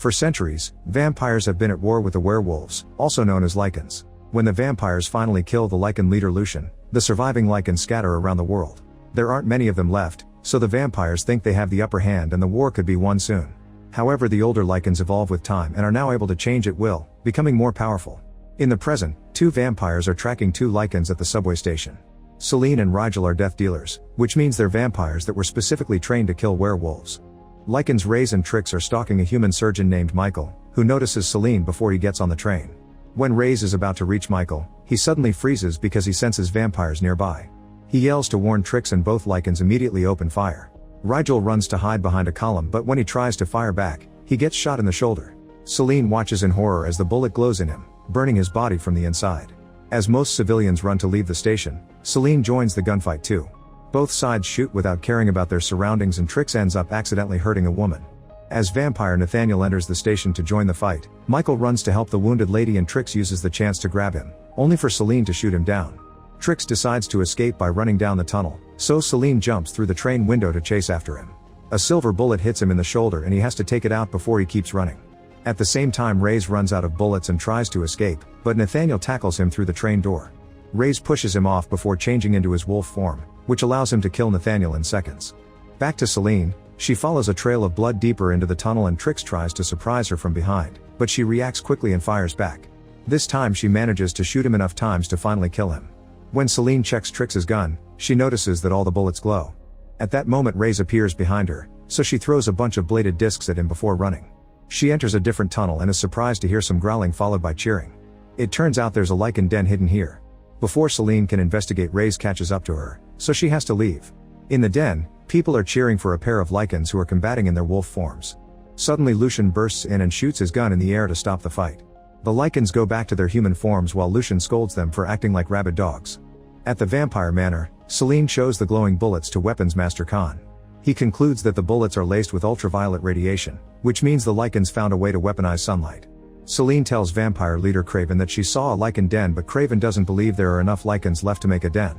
For centuries, vampires have been at war with the werewolves, also known as lycans. When the vampires finally kill the lycan leader Lucian, the surviving lycans scatter around the world. There aren't many of them left, so the vampires think they have the upper hand and the war could be won soon. However, the older lycans evolve with time and are now able to change at will, becoming more powerful. In the present, two vampires are tracking two lycans at the subway station. Celine and Rigel are death dealers, which means they're vampires that were specifically trained to kill werewolves. Lycans Reyes and Trix are stalking a human surgeon named Michael, who notices Celine before he gets on the train. When Reyes is about to reach Michael, he suddenly freezes because he senses vampires nearby. He yells to warn Trix and both lycans immediately open fire. Rigel runs to hide behind a column, but when he tries to fire back, he gets shot in the shoulder. Celine watches in horror as the bullet glows in him, burning his body from the inside. As most civilians run to leave the station, Celine joins the gunfight too. Both sides shoot without caring about their surroundings and Trix ends up accidentally hurting a woman. As vampire Nathaniel enters the station to join the fight, Michael runs to help the wounded lady and Trix uses the chance to grab him, only for Celine to shoot him down. Trix decides to escape by running down the tunnel, so Celine jumps through the train window to chase after him. A silver bullet hits him in the shoulder and he has to take it out before he keeps running. At the same time, Reyes runs out of bullets and tries to escape, but Nathaniel tackles him through the train door. Reyes pushes him off before changing into his wolf form, which allows him to kill Nathaniel in seconds. Back to Celine, she follows a trail of blood deeper into the tunnel and Trix tries to surprise her from behind, but she reacts quickly and fires back. This time she manages to shoot him enough times to finally kill him. When Celine checks Trix's gun, she notices that all the bullets glow. At that moment Reyes appears behind her, so she throws a bunch of bladed discs at him before running. She enters a different tunnel and is surprised to hear some growling followed by cheering. It turns out there's a lycan den hidden here. Before Celine can investigate, Reyes catches up to her, so she has to leave. In the den, people are cheering for a pair of lycans who are combating in their wolf forms. Suddenly Lucian bursts in and shoots his gun in the air to stop the fight. The lycans go back to their human forms while Lucian scolds them for acting like rabid dogs. At the vampire manor, Celine shows the glowing bullets to Weapons Master Khan. He concludes that the bullets are laced with ultraviolet radiation, which means the lycans found a way to weaponize sunlight. Celine tells vampire leader Craven that she saw a lycan den, but Craven doesn't believe there are enough lycans left to make a den.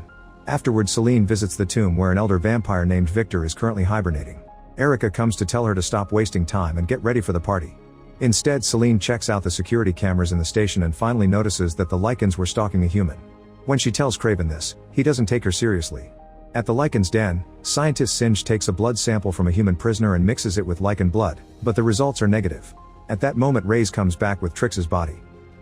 Afterward, Celine visits the tomb where an elder vampire named Victor is currently hibernating. Erica comes to tell her to stop wasting time and get ready for the party. Instead, Celine checks out the security cameras in the station and finally notices that the lycans were stalking a human. When she tells Craven this, he doesn't take her seriously. At the lycans den, scientist Singe takes a blood sample from a human prisoner and mixes it with lycan blood, but the results are negative. At that moment, Reyes comes back with Trix's body.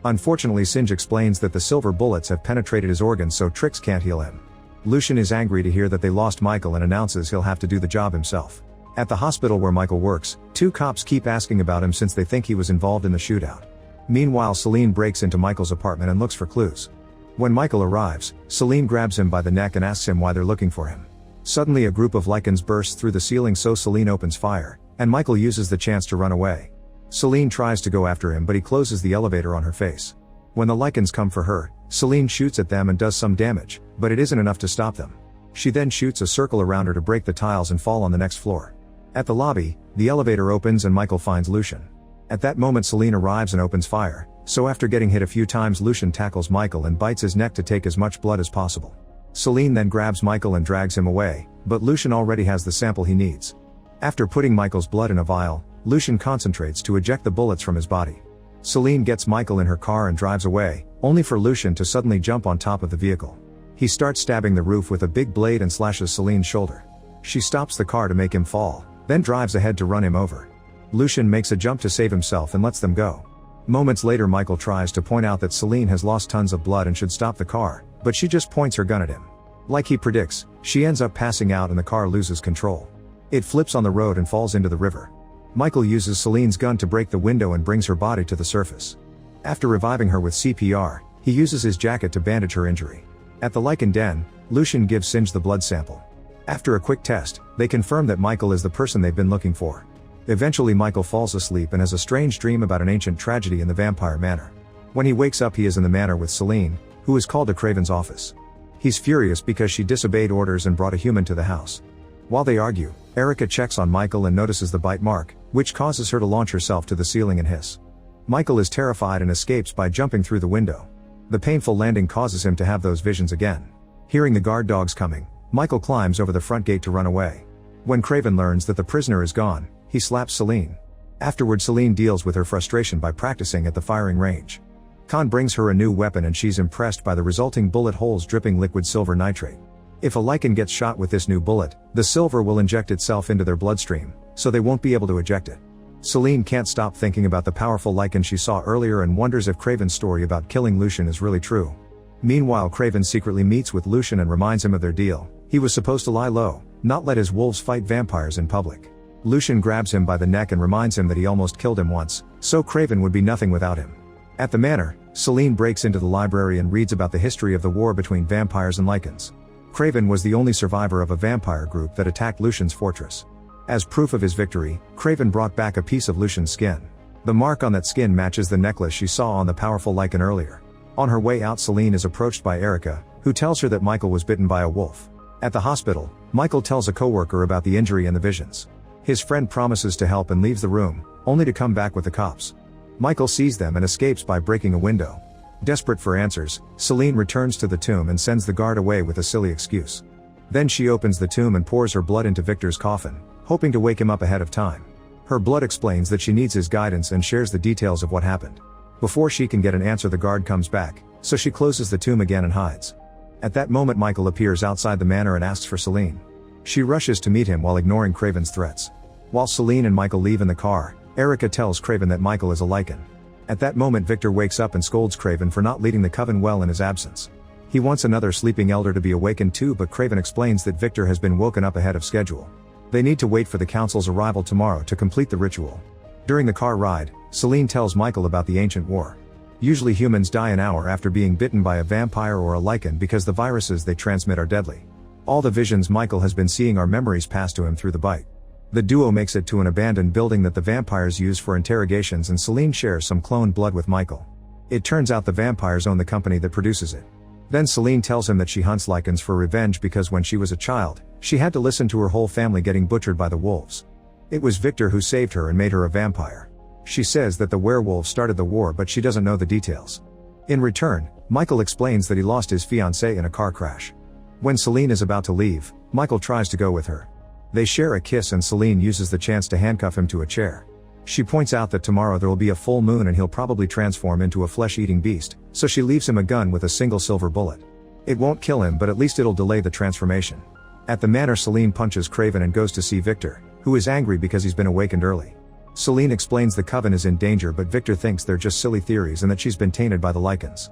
Unfortunately, Singe explains that the silver bullets have penetrated his organs, so Trix can't heal him. Lucian is angry to hear that they lost Michael and announces he'll have to do the job himself. At the hospital where Michael works, two cops keep asking about him since they think he was involved in the shootout. Meanwhile, Celine breaks into Michael's apartment and looks for clues. When Michael arrives, Celine grabs him by the neck and asks him why they're looking for him. Suddenly a group of lycans bursts through the ceiling, so Celine opens fire, and Michael uses the chance to run away. Celine tries to go after him, but he closes the elevator on her face. When the lycans come for her, Celine shoots at them and does some damage, but it isn't enough to stop them. She then shoots a circle around her to break the tiles and fall on the next floor. At the lobby, the elevator opens and Michael finds Lucian. At that moment, Celine arrives and opens fire, so after getting hit a few times, Lucian tackles Michael and bites his neck to take as much blood as possible. Celine then grabs Michael and drags him away, but Lucian already has the sample he needs. After putting Michael's blood in a vial, Lucian concentrates to eject the bullets from his body. Celine gets Michael in her car and drives away, only for Lucian to suddenly jump on top of the vehicle. He starts stabbing the roof with a big blade and slashes Celine's shoulder. She stops the car to make him fall, then drives ahead to run him over. Lucian makes a jump to save himself and lets them go. Moments later, Michael tries to point out that Celine has lost tons of blood and should stop the car, but she just points her gun at him. Like he predicts, she ends up passing out and the car loses control. It flips on the road and falls into the river. Michael uses Celine's gun to break the window and brings her body to the surface. After reviving her with CPR, he uses his jacket to bandage her injury. At the lycan den, Lucian gives Singe the blood sample. After a quick test, they confirm that Michael is the person they've been looking for. Eventually, Michael falls asleep and has a strange dream about an ancient tragedy in the vampire manor. When he wakes up, he is in the manor with Celine, who is called to Craven's office. He's furious because she disobeyed orders and brought a human to the house. While they argue, Erica checks on Michael and notices the bite mark, which causes her to launch herself to the ceiling and hiss. Michael is terrified and escapes by jumping through the window. The painful landing causes him to have those visions again. Hearing the guard dogs coming, Michael climbs over the front gate to run away. When Craven learns that the prisoner is gone, he slaps Celine. Afterward, Celine deals with her frustration by practicing at the firing range. Khan brings her a new weapon and she's impressed by the resulting bullet holes dripping liquid silver nitrate. If a Lycan gets shot with this new bullet, the silver will inject itself into their bloodstream, so they won't be able to eject it. Celine can't stop thinking about the powerful Lycan she saw earlier and wonders if Craven's story about killing Lucian is really true. Meanwhile, Craven secretly meets with Lucian and reminds him of their deal. He was supposed to lie low, not let his wolves fight vampires in public. Lucian grabs him by the neck and reminds him that he almost killed him once, so Craven would be nothing without him. At the manor, Celine breaks into the library and reads about the history of the war between vampires and Lycans. Craven was the only survivor of a vampire group that attacked Lucian's fortress. As proof of his victory, Craven brought back a piece of Lucian's skin. The mark on that skin matches the necklace she saw on the powerful Lycan earlier. On her way out, Celine is approached by Erica, who tells her that Michael was bitten by a wolf. At the hospital, Michael tells a coworker about the injury and the visions. His friend promises to help and leaves the room, only to come back with the cops. Michael sees them and escapes by breaking a window. Desperate for answers, Celine returns to the tomb and sends the guard away with a silly excuse. Then she opens the tomb and pours her blood into Victor's coffin, hoping to wake him up ahead of time. Her blood explains that she needs his guidance and shares the details of what happened. Before she can get an answer, the guard comes back, so she closes the tomb again and hides. At that moment, Michael appears outside the manor and asks for Celine. She rushes to meet him while ignoring Craven's threats. While Celine and Michael leave in the car, Erica tells Craven that Michael is a Lycan. At that moment, Victor wakes up and scolds Craven for not leading the coven well in his absence. He wants another sleeping elder to be awakened too, but Craven explains that Victor has been woken up ahead of schedule. They need to wait for the council's arrival tomorrow to complete the ritual. During the car ride, Celine tells Michael about the ancient war. Usually humans die an hour after being bitten by a vampire or a Lycan because the viruses they transmit are deadly. All the visions Michael has been seeing are memories passed to him through the bite. The duo makes it to an abandoned building that the vampires use for interrogations, and Celine shares some cloned blood with Michael. It turns out the vampires own the company that produces it. Then Celine tells him that she hunts Lycans for revenge because when she was a child, she had to listen to her whole family getting butchered by the wolves. It was Victor who saved her and made her a vampire. She says that the werewolves started the war, but she doesn't know the details. In return, Michael explains that he lost his fiancée in a car crash. When Celine is about to leave, Michael tries to go with her. They share a kiss and Celine uses the chance to handcuff him to a chair. She points out that tomorrow there will be a full moon and he'll probably transform into a flesh-eating beast, so she leaves him a gun with a single silver bullet. It won't kill him, but at least it'll delay the transformation. At the manor, Celine punches Craven and goes to see Victor, who is angry because he's been awakened early. Celine explains the coven is in danger, but Victor thinks they're just silly theories and that she's been tainted by the Lycans.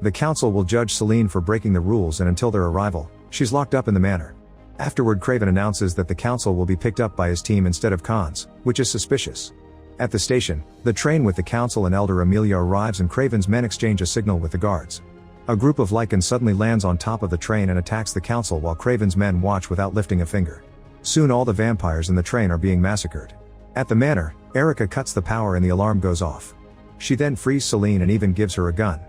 The council will judge Celine for breaking the rules, and until their arrival, she's locked up in the manor. Afterward, Craven announces that the council will be picked up by his team instead of Khan's, which is suspicious. At the station, the train with the council and Elder Amelia arrives and Craven's men exchange a signal with the guards. A group of Lycans suddenly lands on top of the train and attacks the council while Craven's men watch without lifting a finger. Soon all the vampires in the train are being massacred. At the manor, Erica cuts the power and the alarm goes off. She then frees Celine and even gives her a gun.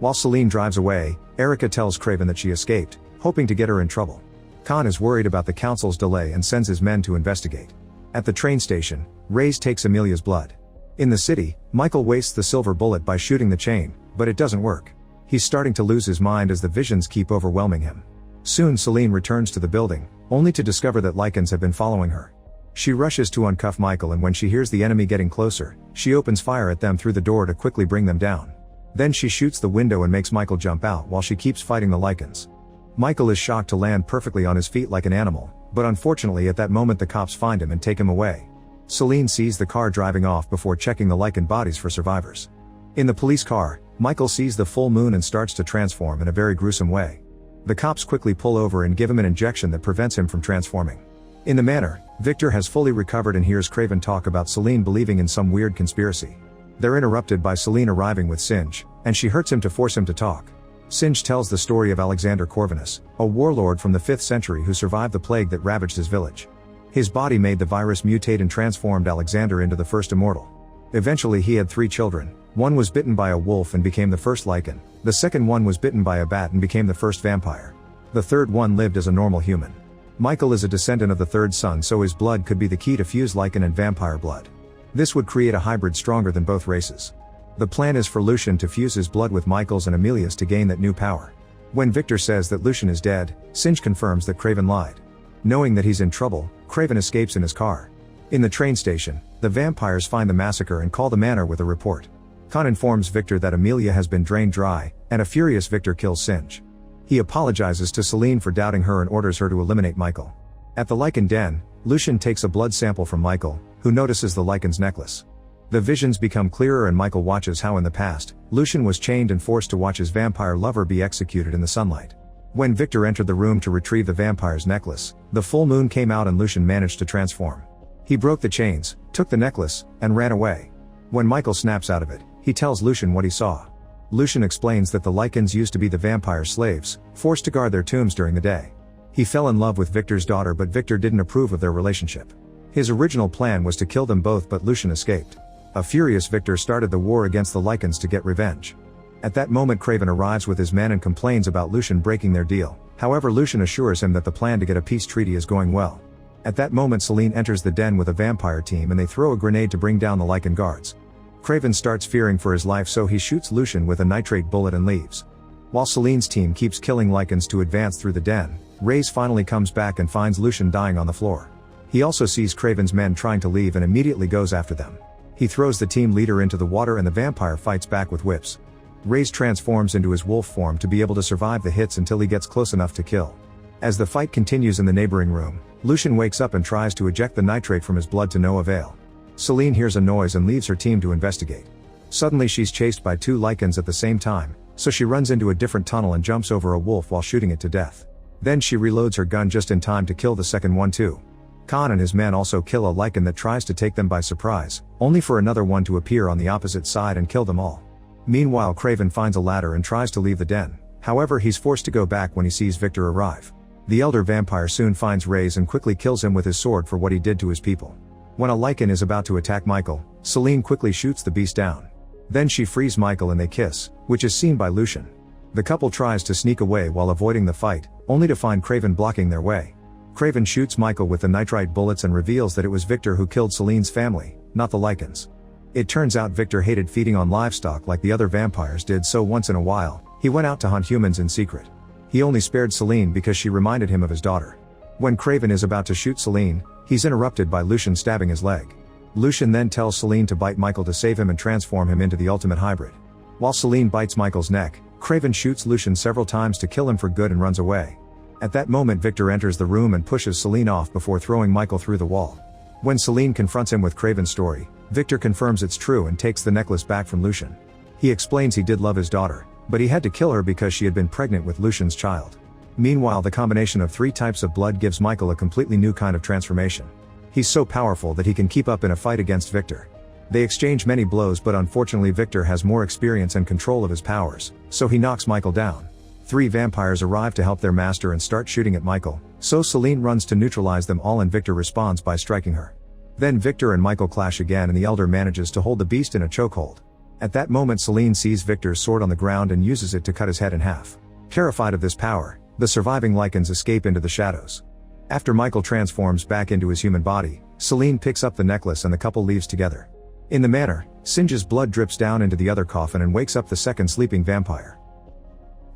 While Celine drives away, Erica tells Craven that she escaped, hoping to get her in trouble. Khan is worried about the council's delay and sends his men to investigate. At the train station, Reyes takes Amelia's blood. In the city, Michael wastes the silver bullet by shooting the chain, but it doesn't work. He's starting to lose his mind as the visions keep overwhelming him. Soon Celine returns to the building, only to discover that Lycans have been following her. She rushes to uncuff Michael, and when she hears the enemy getting closer, she opens fire at them through the door to quickly bring them down. Then she shoots the window and makes Michael jump out while she keeps fighting the Lycans. Michael is shocked to land perfectly on his feet like an animal, but unfortunately at that moment the cops find him and take him away. Celine sees the car driving off before checking the Lycan bodies for survivors. In the police car, Michael sees the full moon and starts to transform in a very gruesome way. The cops quickly pull over and give him an injection that prevents him from transforming. In the manor, Victor has fully recovered and hears Craven talk about Celine believing in some weird conspiracy. They're interrupted by Celine arriving with Singe, and she hurts him to force him to talk. Singe tells the story of Alexander Corvinus, a warlord from the 5th century who survived the plague that ravaged his village. His body made the virus mutate and transformed Alexander into the first immortal. Eventually he had 3 children. One was bitten by a wolf and became the first Lycan. The second one was bitten by a bat and became the first vampire. The third one lived as a normal human. Michael is a descendant of the third son, so his blood could be the key to fuse Lycan and vampire blood. This would create a hybrid stronger than both races. The plan is for Lucian to fuse his blood with Michael's and Amelia's to gain that new power. When Victor says that Lucian is dead, Singe confirms that Craven lied. Knowing that he's in trouble, Craven escapes in his car. In the train station, the vampires find the massacre and call the manor with a report. Khan informs Victor that Amelia has been drained dry, and a furious Victor kills Singe. He apologizes to Celine for doubting her and orders her to eliminate Michael. At the Lycan den, Lucian takes a blood sample from Michael, who notices the Lycan's necklace. The visions become clearer and Michael watches how in the past, Lucian was chained and forced to watch his vampire lover be executed in the sunlight. When Victor entered the room to retrieve the vampire's necklace, the full moon came out and Lucian managed to transform. He broke the chains, took the necklace, and ran away. When Michael snaps out of it, he tells Lucian what he saw. Lucian explains that the Lycans used to be the vampire slaves, forced to guard their tombs during the day. He fell in love with Victor's daughter but Victor didn't approve of their relationship. His original plan was to kill them both but Lucian escaped. A furious Victor started the war against the Lycans to get revenge. At that moment Craven arrives with his men and complains about Lucian breaking their deal, however Lucian assures him that the plan to get a peace treaty is going well. At that moment Celine enters the den with a vampire team and they throw a grenade to bring down the Lycan guards. Craven starts fearing for his life so he shoots Lucian with a nitrate bullet and leaves. While Celine's team keeps killing Lycans to advance through the den, Reyes finally comes back and finds Lucian dying on the floor. He also sees Craven's men trying to leave and immediately goes after them. He throws the team leader into the water and the vampire fights back with whips. Reyes transforms into his wolf form to be able to survive the hits until he gets close enough to kill. As the fight continues in the neighboring room, Lucian wakes up and tries to eject the nitrate from his blood to no avail. Celine hears a noise and leaves her team to investigate. Suddenly she's chased by two Lycans at the same time, so she runs into a different tunnel and jumps over a wolf while shooting it to death. Then she reloads her gun just in time to kill the second one too. Khan and his men also kill a Lycan that tries to take them by surprise, only for another one to appear on the opposite side and kill them all. Meanwhile Craven finds a ladder and tries to leave the den, however he's forced to go back when he sees Victor arrive. The elder vampire soon finds Reyes and quickly kills him with his sword for what he did to his people. When a Lycan is about to attack Michael, Celine quickly shoots the beast down. Then she frees Michael and they kiss, which is seen by Lucian. The couple tries to sneak away while avoiding the fight, only to find Craven blocking their way. Craven shoots Michael with the nitrite bullets and reveals that it was Victor who killed Celine's family, not the Lycans. It turns out Victor hated feeding on livestock like the other vampires did, so once in a while, he went out to hunt humans in secret. He only spared Celine because she reminded him of his daughter. When Craven is about to shoot Celine, he's interrupted by Lucian stabbing his leg. Lucian then tells Celine to bite Michael to save him and transform him into the ultimate hybrid. While Celine bites Michael's neck, Craven shoots Lucian several times to kill him for good and runs away. At that moment Victor enters the room and pushes Celine off before throwing Michael through the wall. When Celine confronts him with Craven's story, Victor confirms it's true and takes the necklace back from Lucian. He explains he did love his daughter, but he had to kill her because she had been pregnant with Lucian's child. Meanwhile the combination of 3 types of blood gives Michael a completely new kind of transformation. He's so powerful that he can keep up in a fight against Victor. They exchange many blows but unfortunately Victor has more experience and control of his powers, so he knocks Michael down. 3 vampires arrive to help their master and start shooting at Michael, so Celine runs to neutralize them all and Victor responds by striking her. Then Victor and Michael clash again and the elder manages to hold the beast in a chokehold. At that moment Celine sees Victor's sword on the ground and uses it to cut his head in half. Terrified of this power, the surviving Lycans escape into the shadows. After Michael transforms back into his human body, Celine picks up the necklace and the couple leaves together. In the manor, Singe's blood drips down into the other coffin and wakes up the second sleeping vampire.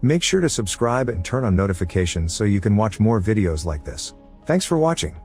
Make sure to subscribe and turn on notifications so you can watch more videos like this. Thanks for watching.